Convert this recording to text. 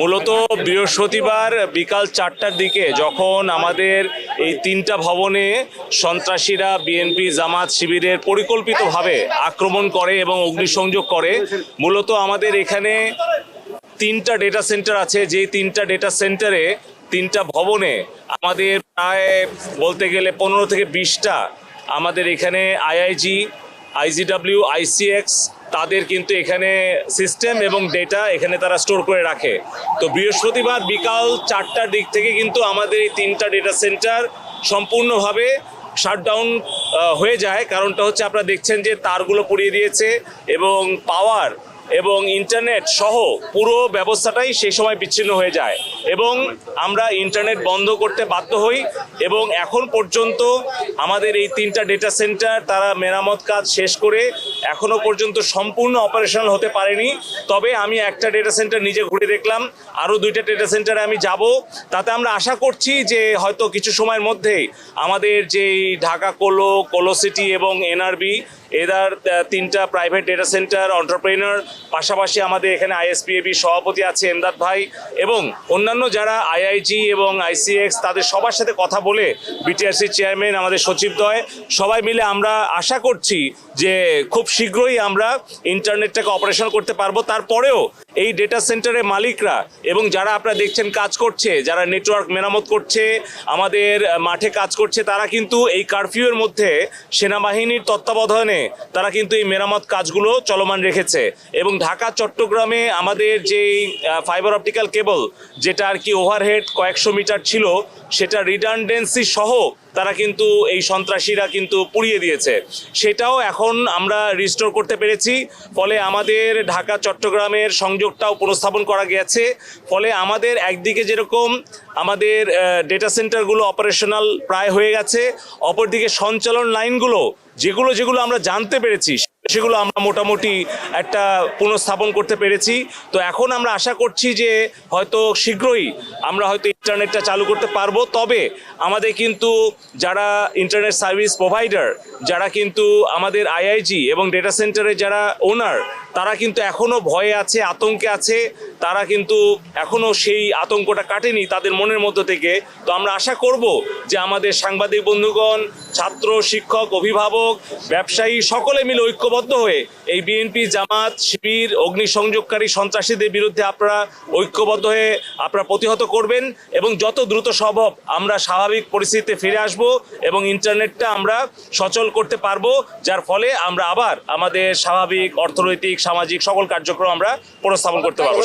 মূলত বৃহস্পতিবার বিকাল 4টার দিকে যখন আমাদের এই 3টা ভবনে সন্ত্রাসীরা বিএনপি জামাত শিবিরের পরিকল্পিতভাবে আক্রমণ করে এবং অগ্নিসংযোগ করে, মূলত আমাদের এখানে 3টা ডেটা সেন্টার আছে। যে 3টা ডেটা সেন্টারে 3টা ভবনে আমাদের প্রায় বলতে গেলে 15 থেকে 20টা আমাদের এখানে আইআইজি, আইজিডব্লিউ, আইসিএক্স তাদের কিন্তু এখানে সিস্টেম এবং ডেটা এখানে তারা স্টোর করে রাখে। তো বৃহস্পতিবার বিকাল 4টার দিক থেকে কিন্তু আমাদের এই 3টা ডেটা সেন্টার সম্পূর্ণভাবে শাটডাউন হয়ে যায়। কারণটা হচ্ছে আপনারা দেখছেন যে তারগুলো পুড়িয়ে দিয়েছে এবং পাওয়ার এবং ইন্টারনেট সহ পুরো ব্যবস্থাটাই সেই সময় বিচ্ছিন্ন হয়ে যায় এবং আমরা ইন্টারনেট বন্ধ করতে বাধ্য হই। এবং এখন পর্যন্ত আমাদের এই 3টা ডেটা সেন্টার তারা মেরামত কাজ শেষ করে এখনো পর্যন্ত সম্পূর্ণ অপারেশনাল হতে পারেনি। তবে আমি একটা ডেটা সেন্টার নিজে ঘুরে দেখলাম, আরও 2টা ডেটা সেন্টারে আমি যাব। তাতে আমরা আশা করছি যে হয়তো কিছু সময়ের মধ্যেই আমাদের যেই ঢাকা কোলো সিটি এবং এনআরবি এদের 3টা প্রাইভেট ডেটা সেন্টার এন্টারপ্রেনার, পাশাপাশি আমাদের এখানে আইএসপিএবি সভাপতি আছে এমদাদ ভাই এবং অন্যান্য যারা আইআইজি এবং আইসিএক্স তাদের সবার সাথে কথা বলে বিটিআরসি চেয়ারম্যান, আমাদের সচিবদ্বয় সবাই মিলে আমরা আশা করছি যে খুব শীঘ্রই আমরা ইন্টারনেটটাকে অপারেশন করতে পারবো। তারপরেও এই ডেটা সেন্টারের মালিকরা এবং যারা আপনারা দেখছেন কাজ করছে, যারা নেটওয়ার্ক মেরামত করছে, আমাদের মাঠে কাজ করছে, তারা কিন্তু এই কারফিউয়ের মধ্যে সেনাবাহিনীর তত্ত্বাবধানে তারা কিন্তু এই মেরামত কাজগুলো চলমান রেখেছে। এবং ঢাকা চট্টগ্রামে আমাদের যেই ফাইবার অপটিক্যাল কেবল যেটা আর কি ওভারহেড কয়েকশো মিটার ছিল, সেটা রিডান্ডেন্সি সহ তারা কিন্তু এই সন্ত্রাসীরা কিন্তু পুড়িয়ে দিয়েছে, সেটাও এখন আমরা রিস্টোর করতে পেরেছি। ফলে আমাদের ঢাকা চট্টগ্রামের সংযোগটাও পুনঃস্থাপন করা গেছে। ফলে আমাদের একদিকে যেরকম আমাদের ডেটা সেন্টারগুলো অপারেশনাল প্রায় হয়ে গেছে, অপরদিকে সঞ্চালন লাইনগুলো যেগুলো আমরা জানতে পেরেছি সেগুলো আমরা মোটামুটি একটা পুনঃস্থাপন করতে পেরেছি। তো এখন আমরা আশা করছি যে হয়তো শীঘ্রই আমরা হয়তো ইন্টারনেটটা চালু করতে পারবো। তবে আমাদের কিন্তু যারা ইন্টারনেট সার্ভিস প্রোভাইডার, যারা কিন্তু আমাদের আইআইজি এবং ডেটা সেন্টারের যারা ওনার, তারা কিন্তু এখনও ভয়ে আছে, আতঙ্কে আছে। তারা কিন্তু এখনও সেই আতঙ্কটা কাটেনি তাদের মনের মধ্য থেকে। তো আমরা আশা করব যে আমাদের সাংবাদিক বন্ধুগণ, ছাত্র, শিক্ষক, অভিভাবক, ব্যবসায়ী সকলে মিলে ঐক্যবদ্ধ হয়ে এই বিএনপি জামাত শিবির অগ্নিসংযোগকারী সন্ত্রাসীদের বিরুদ্ধে আপনারা ঐক্যবদ্ধ হয়ে আপনারা প্রতিহত করবেন এবং যত দ্রুত সম্ভব আমরা স্বাভাবিক পরিস্থিতিতে ফিরে আসব এবং ইন্টারনেটটা আমরা সচল করতে পারবো, যার ফলে আমরা আবার আমাদের স্বাভাবিক অর্থনৈতিক সামাজিক সকল কার্যক্রম আমরা পুনঃস্থাপন করতে পারবো।